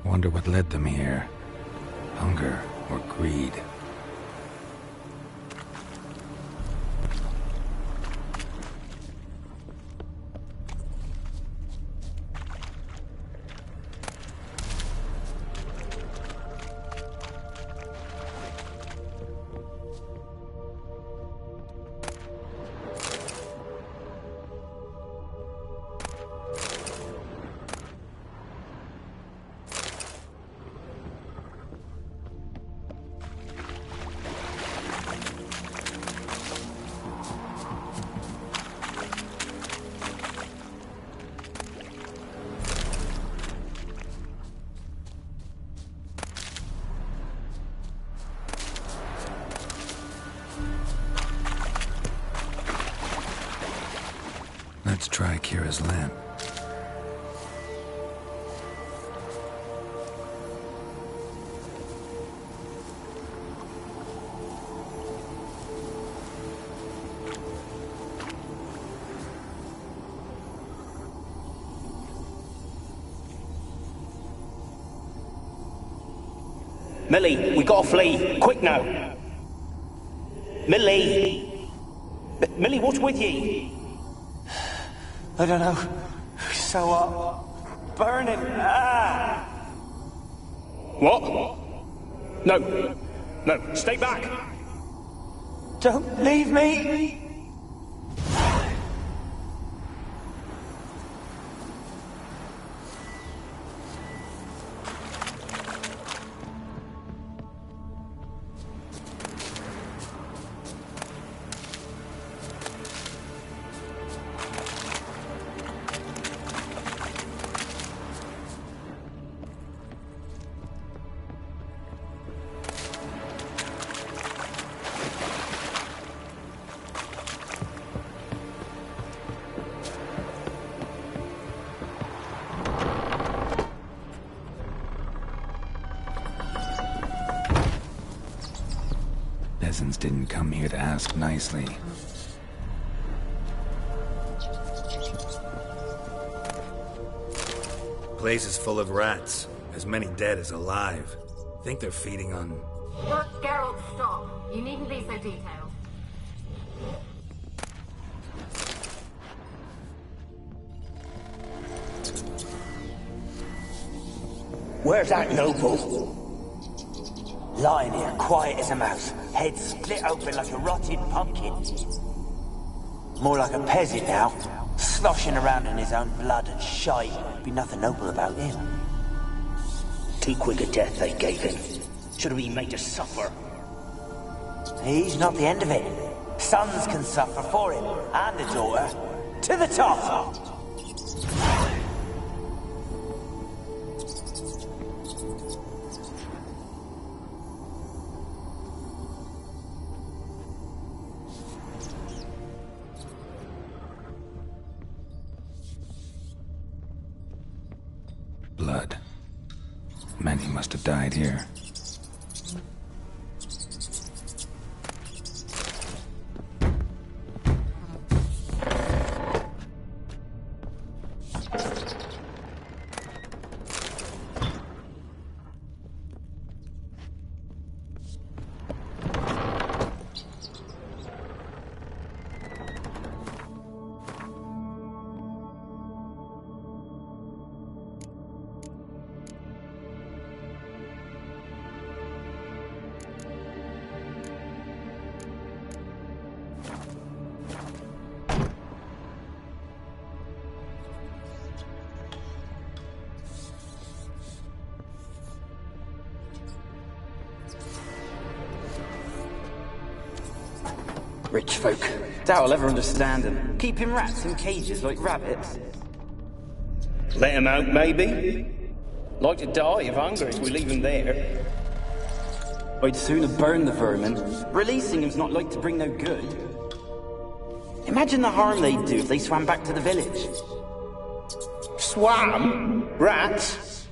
Wonder what led them here. Hunger or greed. Let's try Kira's lamp. Millie, we gotta flee. Quick now. Millie! Millie, what's with ye? I don't know. So hot. Burning. Ah! What? No. No, stay back. Don't leave me! Peasants didn't come here to ask nicely. Place is full of rats. As many dead as alive. Think they're feeding on... Look, Geralt, stop. You needn't be so detailed. Where's that noble? Lying here, quiet as a mouse, head split open like a rotted pumpkin. More like a peasant now, sloshing around in his own blood and shite. Be nothing noble about him. Too quick a death they gave him. Should have been made to suffer. He's not the end of it. Sons can suffer for him, and the daughter. To the top! Blood. Many must have died here. Rich folk. Doubt I'll ever understand them. Keeping rats in cages like rabbits. Let him out, maybe? Like to die of hunger if we leave him there. I'd sooner burn the vermin. Releasing him's not like to bring no good. Imagine the harm they'd do if they swam back to the village. Swam? Rats?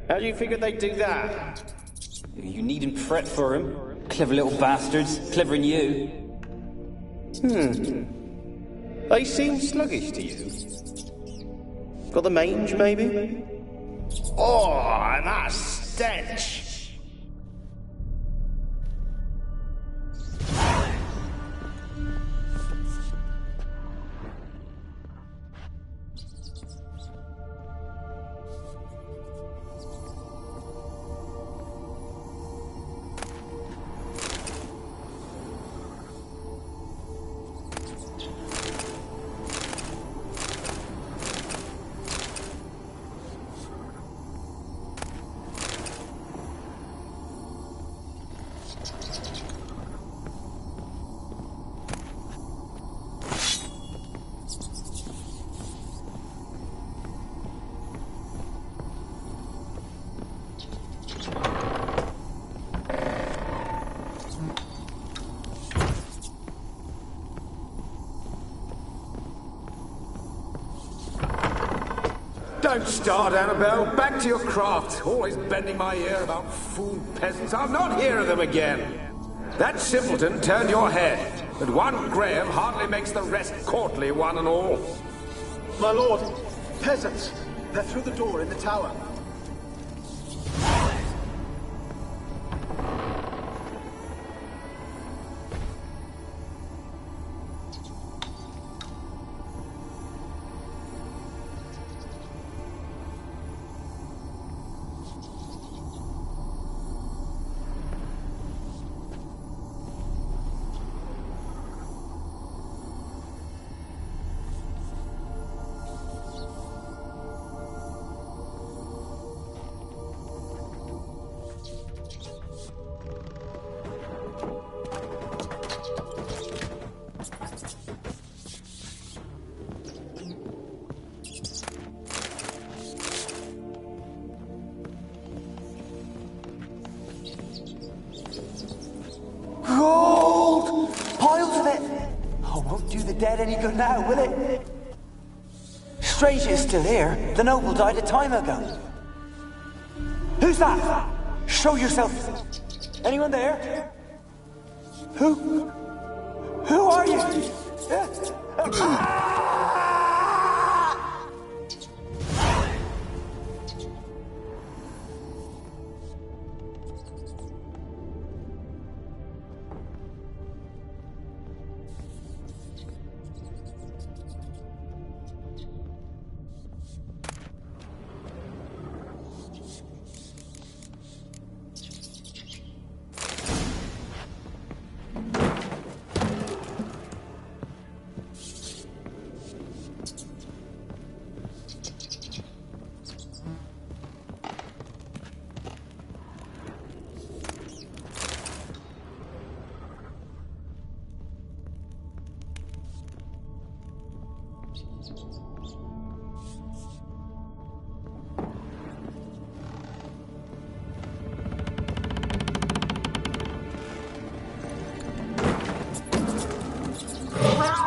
How do you figure they'd do that? You needn't fret for him. Clever little bastards. Clever than you. They seem sluggish to you. Got the mange, maybe? Oh, and that stench! Don't start, Annabelle. Back to your craft. Always bending my ear about fool peasants. I'll not hear of them again. That simpleton turned your head, but one Graham hardly makes the rest courtly, one and all. My lord, peasants. They're through the door in the tower. Gold! Piles of it! Oh, won't do the dead any good now, will it? Strange it's still here. The noble died a time ago. Who's that? Show yourself. Anyone there? Who are you?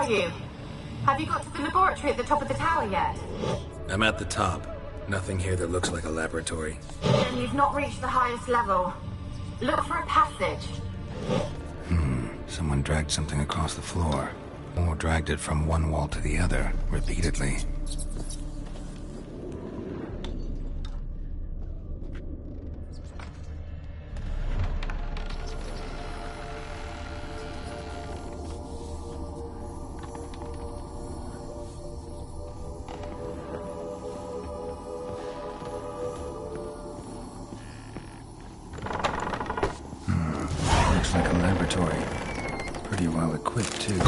You? Have you got to the laboratory at the top of the tower yet? I'm at the top. Nothing here that looks like a laboratory. Then you've not reached the highest level. Look for a passage. Someone dragged something across the floor. Or dragged it from one wall to the other, repeatedly. Looks like a laboratory. Pretty well equipped, too.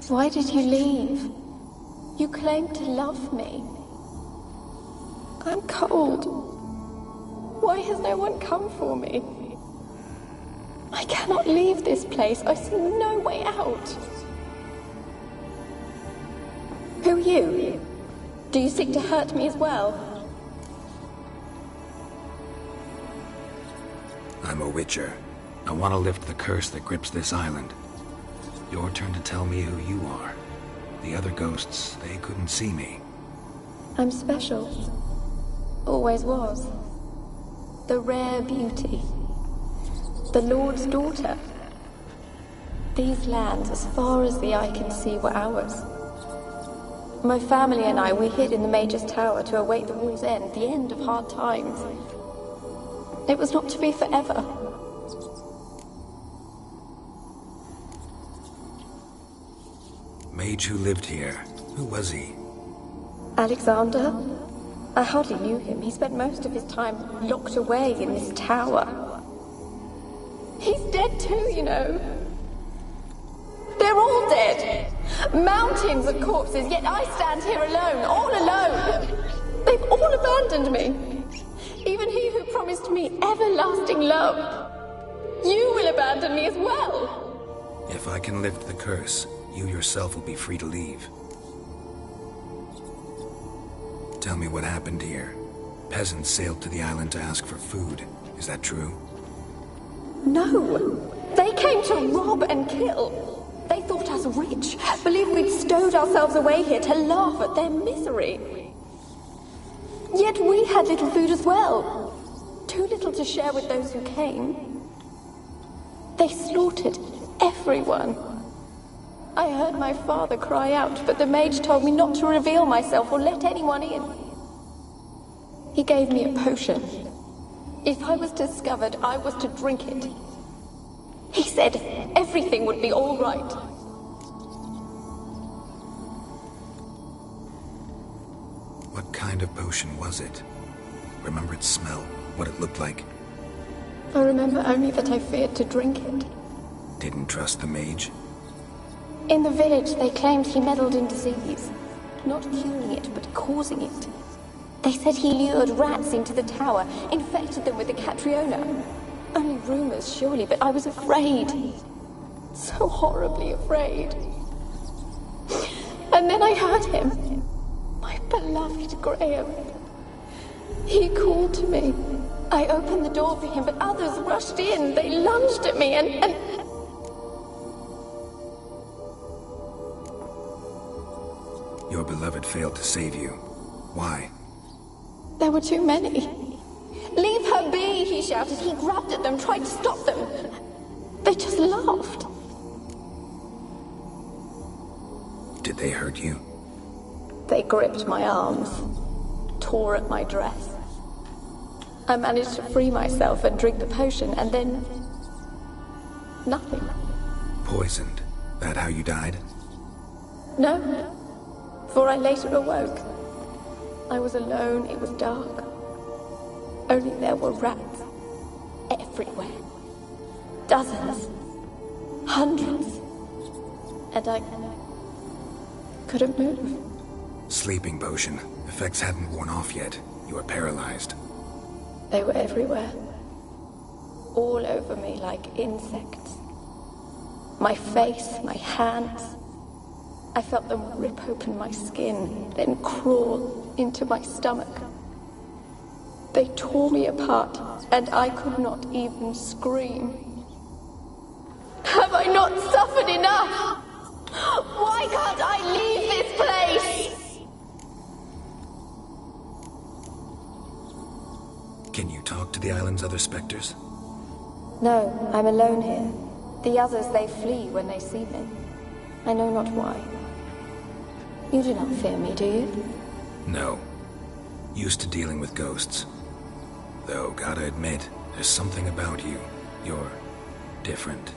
Why did you leave? You claimed to love me. I'm cold. Why has no one come for me? I cannot leave this place. I see no way out. Who are you? Do you seek to hurt me as well? I'm a witcher. I want to lift the curse that grips this island. Your turn to tell me who you are. The other ghosts, they couldn't see me. I'm special. Always was. The rare beauty. The Lord's daughter. These lands, as far as the eye can see, were ours. My family and I, we hid in the Major's Tower to await the war's end, the end of hard times. It was not to be forever. Mage who lived here. Who was he? Alexander? I hardly knew him. He spent most of his time locked away in this tower. He's dead too, you know. They're all dead. Mountains of corpses, yet I stand here alone, all alone. They've all abandoned me. Even he who promised me everlasting love. You will abandon me as well. If I can lift the curse, you yourself will be free to leave. Tell me what happened here. Peasants sailed to the island to ask for food. Is that true? No. They came to rob and kill. They thought us rich, believed we'd stowed ourselves away here to laugh at their misery. Yet we had little food as well. Too little to share with those who came. They slaughtered everyone. I heard my father cry out, but the mage told me not to reveal myself or let anyone in. He gave me a potion. If I was discovered, I was to drink it. He said everything would be all right. What kind of potion was it? Remember its smell? What it looked like? I remember only that I feared to drink it. Didn't trust the mage? In the village, they claimed he meddled in disease. Not curing it, but causing it. They said he lured rats into the tower, infected them with the Catriona. Only rumors, surely, but I was afraid. So horribly afraid. And then I heard him. My beloved Graham. He called to me. I opened the door for him, but others rushed in. They lunged at me and... Your beloved failed to save you. Why? There were too many. Leave her be, he shouted. He grabbed at them, tried to stop them. They just laughed. Did they hurt you? They gripped my arms, tore at my dress. I managed to free myself and drink the potion, and then... nothing. Poisoned? That how you died? No, for I later awoke. I was alone, it was dark. Only there were rats. Everywhere. Dozens. Hundreds. And I couldn't move. Sleeping potion. Effects hadn't worn off yet. You were paralyzed. They were everywhere. All over me like insects. My face, my hands. I felt them rip open my skin, then crawl into my stomach. They tore me apart, and I could not even scream. Have I not suffered enough? Why can't I leave this place? Can you talk to the island's other specters? No, I'm alone here. The others, they flee when they see me. I know not why. You do not fear me, do you? No. Used to dealing with ghosts. Though, gotta admit, there's something about you. You're different.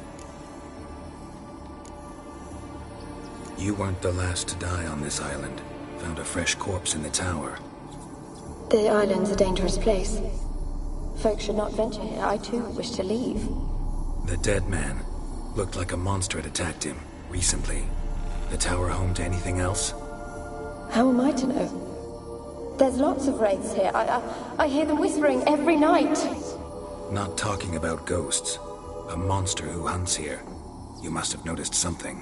You weren't the last to die on this island. Found a fresh corpse in the tower. The island's a dangerous place. Folk should not venture here. I too wish to leave. The dead man. Looked like a monster had attacked him, recently. The tower home to anything else? How am I to know? There's lots of wraiths here. I hear them whispering every night. Not talking about ghosts. A monster who hunts here. You must have noticed something.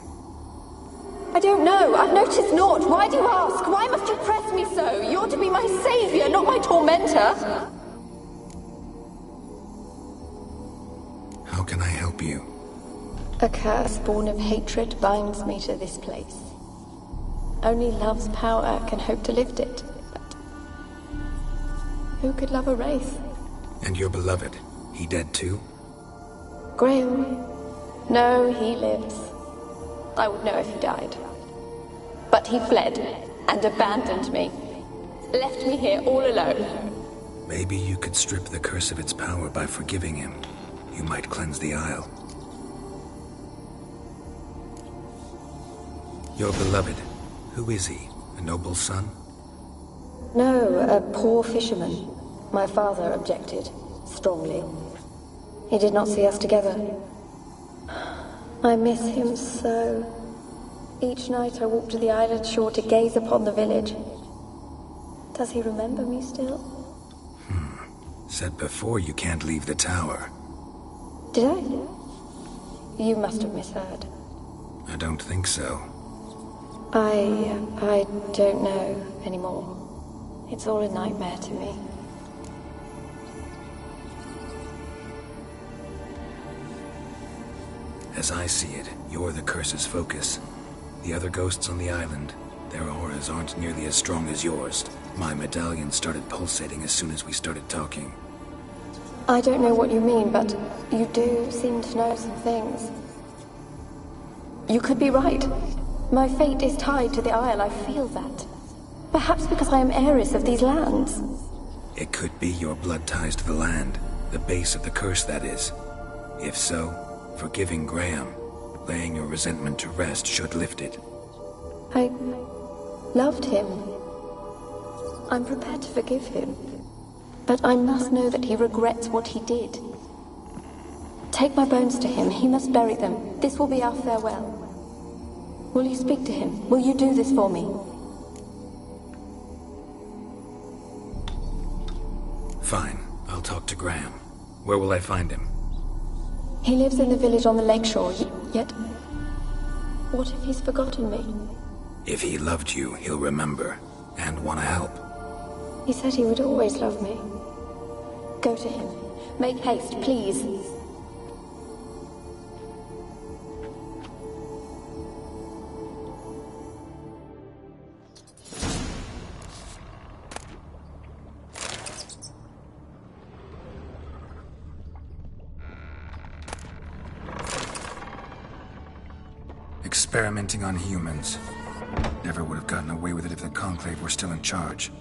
I don't know. I've noticed naught. Why do you ask? Why must you press me so? You're to be my savior, not my tormentor. How can I help you? A curse born of hatred binds me to this place. Only love's power can hope to lift it, but Who could love a wraith? And your beloved, he dead too? Graham? No, he lives. I would know if he died. But he fled and abandoned me. Left me here all alone. Maybe you could strip the curse of its power by forgiving him. You might cleanse the Isle. Your beloved, who is he? A noble son? No, a poor fisherman. My father objected, strongly. He did not see us together. I miss him so. Each night I walk to the island shore to gaze upon the village. Does he remember me still? Said before you can't leave the tower. Did I? You must have misheard. I don't think so. I don't know anymore. It's all a nightmare to me. As I see it, you're the curse's focus. The other ghosts on the island, their auras aren't nearly as strong as yours. My medallion started pulsating as soon as we started talking. I don't know what you mean, but you do seem to know some things. You could be right. My fate is tied to the Isle, I feel that. Perhaps because I am heiress of these lands. It could be your blood ties to the land, the base of the curse, that is. If so, forgiving Graham, laying your resentment to rest should lift it. I loved him. I'm prepared to forgive him. But I must know that he regrets what he did. Take my bones to him. He must bury them. This will be our farewell. Will you speak to him? Will you do this for me? Fine. I'll talk to Graham. Where will I find him? He lives in the village on the lakeshore, yet... What if he's forgotten me? If he loved you, he'll remember, and want to help. He said he would always love me. Go to him. Make haste, please. Experimenting on humans. Never would have gotten away with it if the Conclave were still in charge.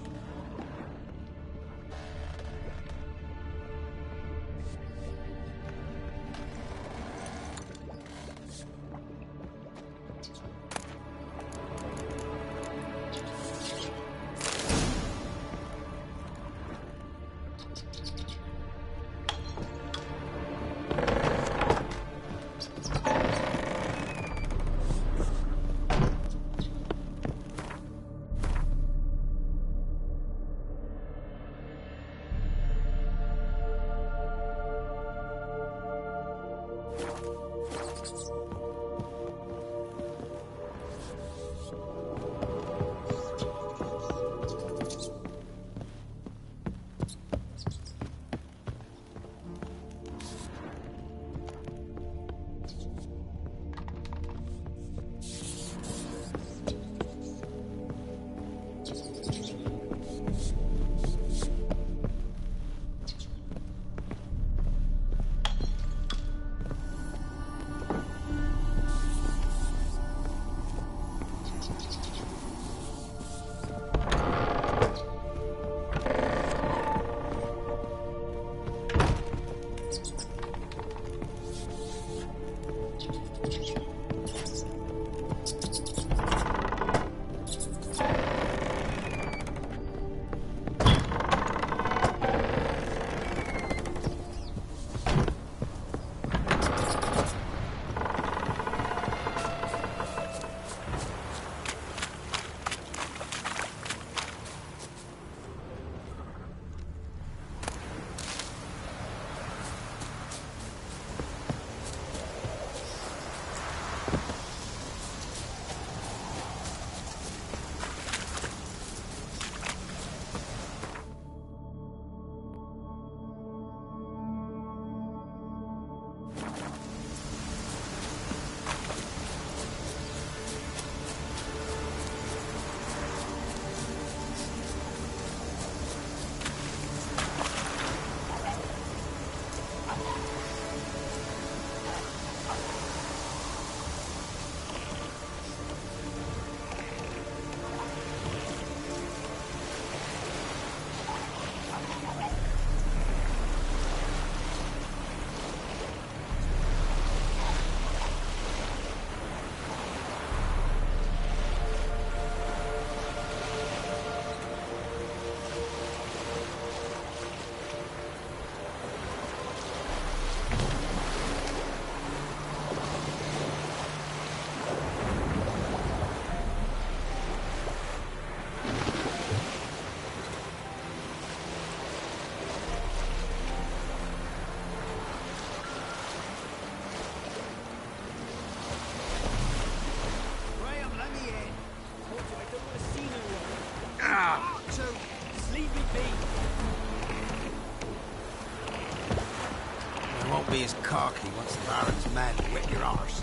You won't be as cocky once the Baron's men whip your arse.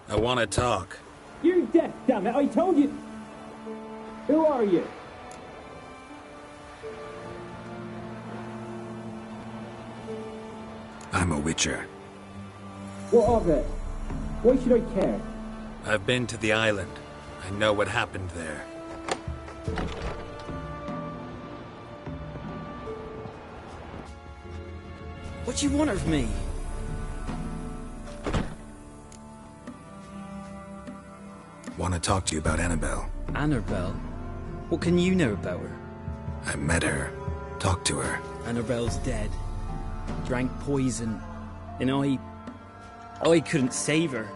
I want to talk. You're deaf, damn it! I told you. Who are you? I'm a witcher. What of it? Why should I care? I've been to the island. I know what happened there. What do you want of me? Want to talk to you about Annabelle. Annabelle? What can you know about her? I met her. Talked to her. Annabelle's dead. Drank poison. And I couldn't save her.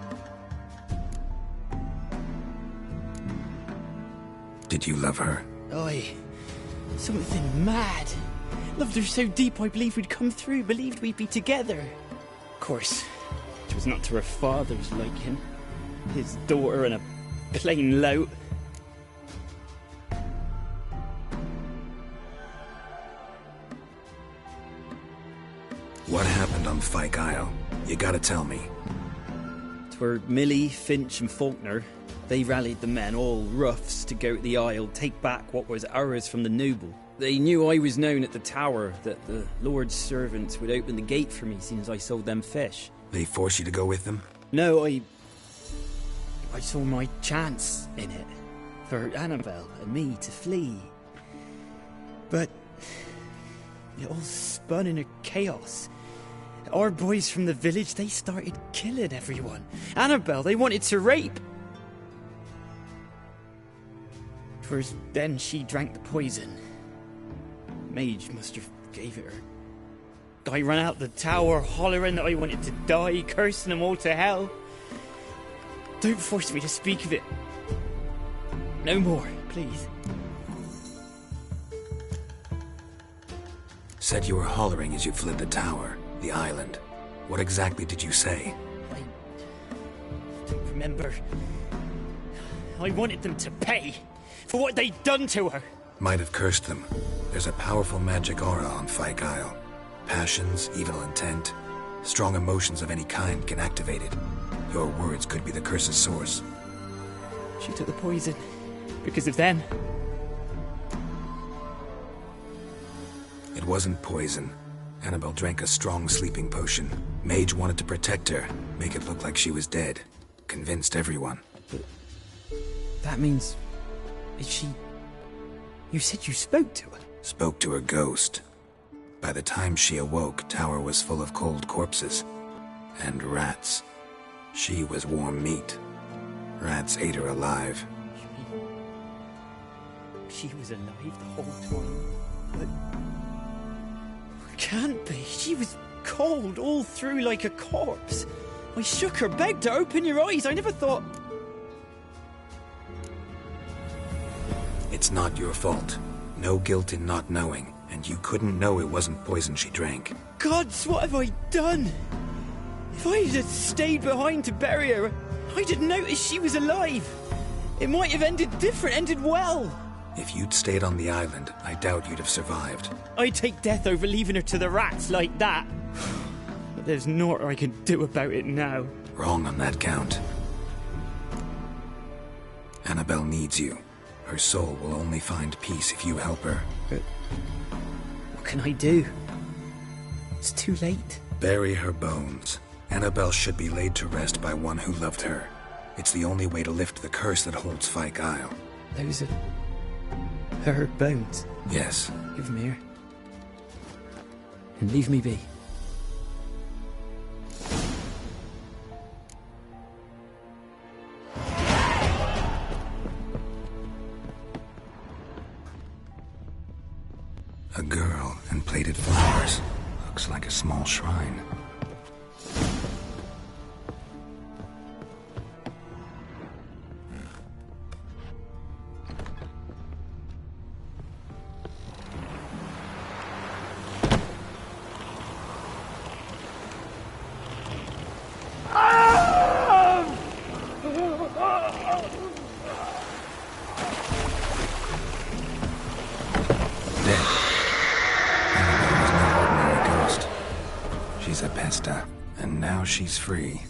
Did you love her? Something mad. Loved her so deep I believed we'd come through, believed we'd be together. Of course, it was not to her father's liking. His daughter and a plain lout. What happened on Fyke Isle? You gotta tell me. 'Twere Millie, Finch and Faulkner. They rallied the men, all roughs, to go to the Isle, take back what was ours from the noble. They knew I was known at the tower, that the Lord's servants would open the gate for me, seeing as I sold them fish. They force you to go with them? No, I saw my chance in it, for Annabelle and me to flee. But it all spun in a chaos. Our boys from the village, they started killing everyone. Annabelle, they wanted to rape. First, then she drank the poison. Mage must have gave it her. I ran out the tower, hollering that I wanted to die, cursing them all to hell. Don't force me to speak of it. No more, please. Said you were hollering as you fled the tower, the island. What exactly did you say? I don't remember. I wanted them to pay for what they'd done to her. Might have cursed them. There's a powerful magic aura on Fyke Isle. Passions, evil intent, strong emotions of any kind can activate it. Your words could be the curse's source. She took the poison because of them. It wasn't poison. Annabelle drank a strong sleeping potion. Mage wanted to protect her, make it look like she was dead. Convinced everyone. But that means... is she... You said you spoke to her? Spoke to her ghost. By the time she awoke, tower was full of cold corpses. And rats. She was warm meat. Rats ate her alive. She was alive the whole time? But... Can't be. She was cold all through like a corpse. I shook her, begged her, open your eyes. I never thought... It's not your fault. No guilt in not knowing, and you couldn't know it wasn't poison she drank. Gods, what have I done? If I had stayed behind to bury her, I'd have noticed she was alive. It might have ended different, ended well. If you'd stayed on the island, I doubt you'd have survived. I'd take death over leaving her to the rats like that. But there's naught I can do about it now. Wrong on that count. Annabelle needs you. Her soul will only find peace if you help her. But what can I do? It's too late. Bury her bones. Annabelle should be laid to rest by one who loved her. It's the only way to lift the curse that holds Fyke Isle. Those are... her bones? Yes. Give them here. And leave me be. A girl and plated flowers. Looks like a small shrine. Now she's free.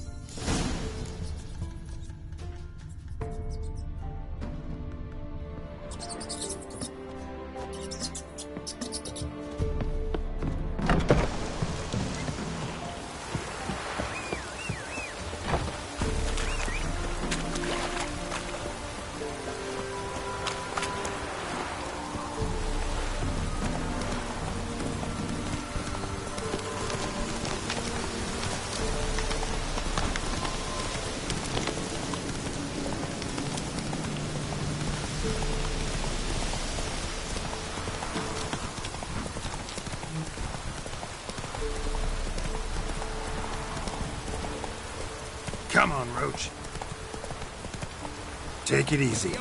Come on, Roach. Take it easy.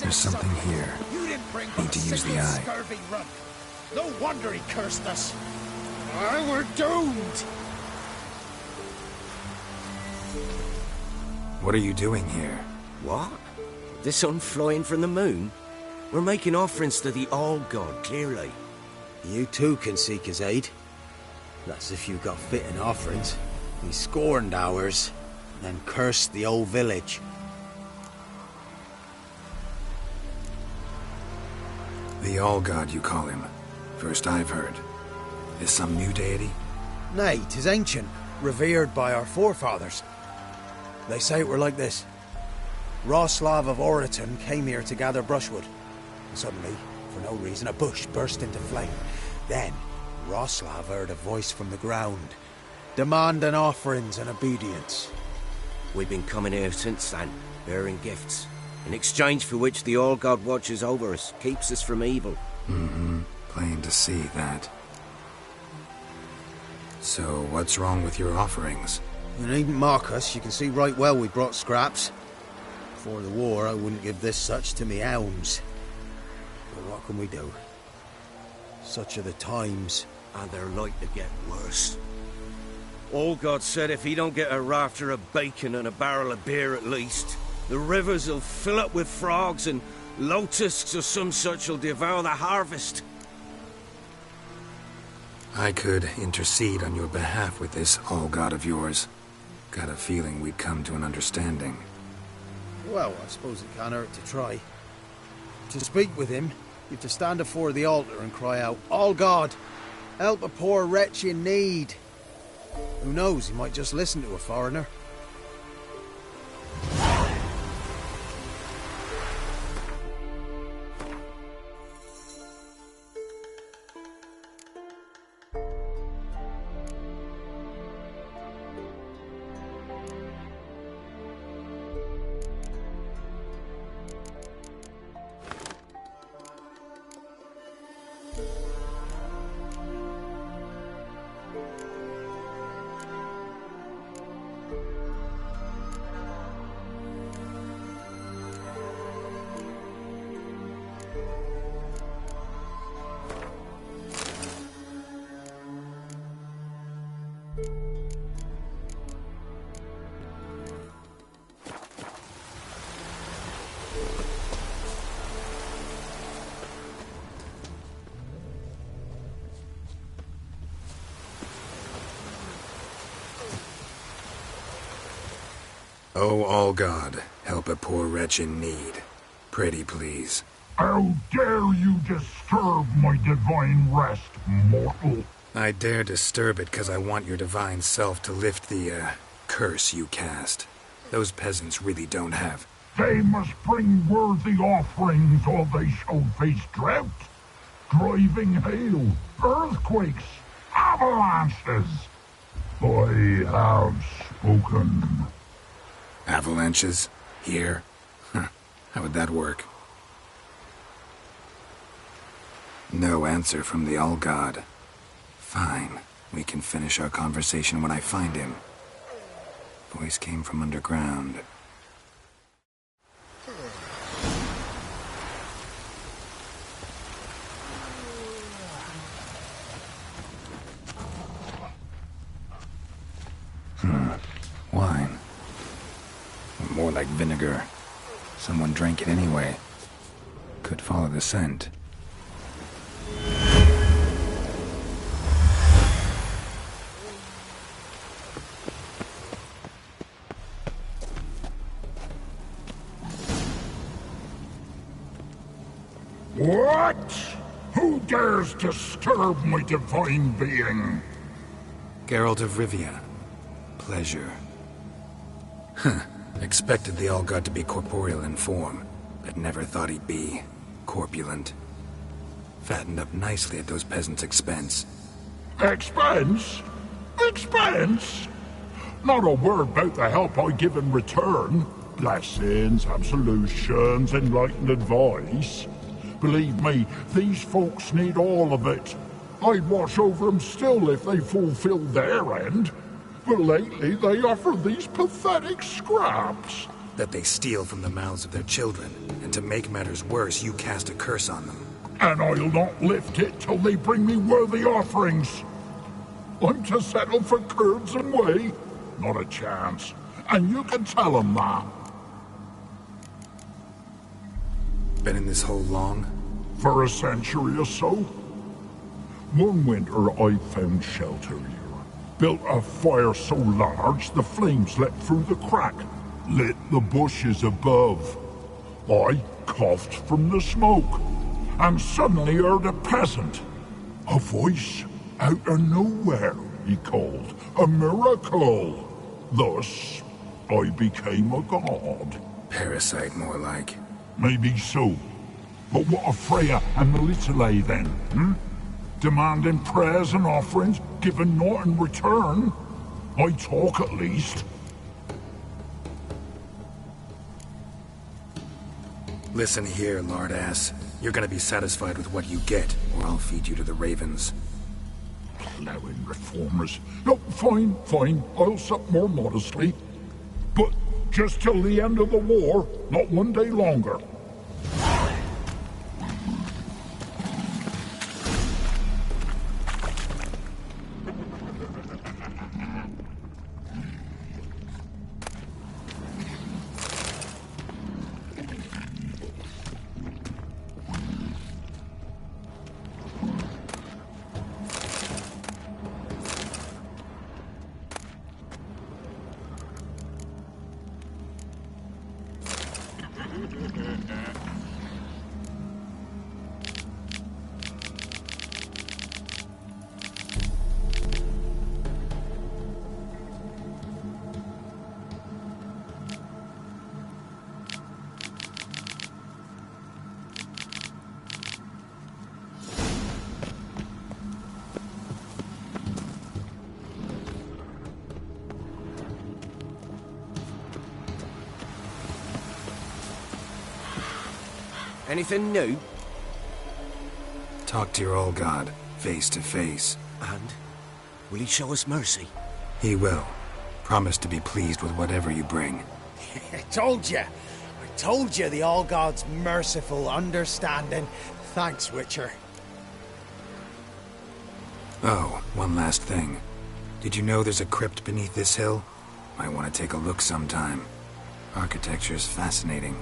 There's something here. Need to use the eye. No wonder he cursed us. We're doomed. What are you doing here? What? The sun flying from the moon? We're making offerings to the Allgod, clearly. You too can seek his aid. That's if you got fitting offerings. He scorned ours, then cursed the old village. The Allgod, you call him. First I've heard. Is some new deity? Nay, 'tis ancient, revered by our forefathers. They say it were like this. Roslav of Oriton came here to gather brushwood. And suddenly, for no reason, a bush burst into flame. Then, Roslav heard a voice from the ground, demanding offerings and obedience. We've been coming here since then, bearing gifts, in exchange for which the Allgod watches over us, keeps us from evil. Mm-hmm. Plain to see that. So, what's wrong with your offerings? You needn't mock us, you can see right well we brought scraps. Before the war, I wouldn't give this such to me elms. But what can we do? Such are the times. And they're like to get worse. Allgod said if he don't get a rafter of bacon and a barrel of beer at least, the rivers will fill up with frogs and locusts or some such will devour the harvest. I could intercede on your behalf with this Allgod of yours. Got a feeling we'd come to an understanding. Well, I suppose it can't hurt to try. To speak with him, you've to stand before the altar and cry out, Allgod, help a poor wretch in need. Who knows, he might just listen to a foreigner. Oh, Allgod, help a poor wretch in need. Pretty please. How dare you disturb my divine rest, mortal? I dare disturb it because I want your divine self to lift the, curse you cast. Those peasants really don't have. They must bring worthy offerings or they shall face drought, driving hail, earthquakes, avalanches. I have spoken. Avalanches? Here? Huh. How would that work? No answer from the Allgod. Fine. We can finish our conversation when I find him. Voice came from underground. Wine. More like vinegar. Someone drank it anyway. Could follow the scent. What? Who dares disturb my divine being? Geralt of Rivia. Pleasure. Huh. Expected the Allgod to be corporeal in form, but never thought he'd be corpulent. Fattened up nicely at those peasants' expense. Expense? Expense? Not a word about the help I give in return. Blessings, absolutions, enlightened advice. Believe me, these folks need all of it. I'd watch over them still if they fulfilled their end. But lately they offer these pathetic scraps. That they steal from the mouths of their children, and to make matters worse, you cast a curse on them. And I'll not lift it till they bring me worthy offerings. I'm to settle for curds and whey? Not a chance. And you can tell them that. Been in this hole long? For a century or so. One winter I found shelter here. Built a fire so large the flames leapt through the crack, lit the bushes above. I coughed from the smoke, and suddenly heard a peasant. A voice out of nowhere, he called. A miracle. Thus, I became a god. Parasite, more like. Maybe so. But what of Freya and Melitele then, hmm? Demanding prayers and offerings, giving naught in return? I talk at least. Listen here, lard-ass. You're gonna be satisfied with what you get, or I'll feed you to the ravens. Plowing reformers. No, fine, fine. I'll sup more modestly. But just till the end of the war, not one day longer. Anything new? Talk to your Allgod, face to face. And? Will he show us mercy? He will. Promise to be pleased with whatever you bring. I told you the Allgod's merciful, understanding. Thanks, Witcher. Oh, one last thing. Did you know there's a crypt beneath this hill? Might want to take a look sometime. Architecture's fascinating.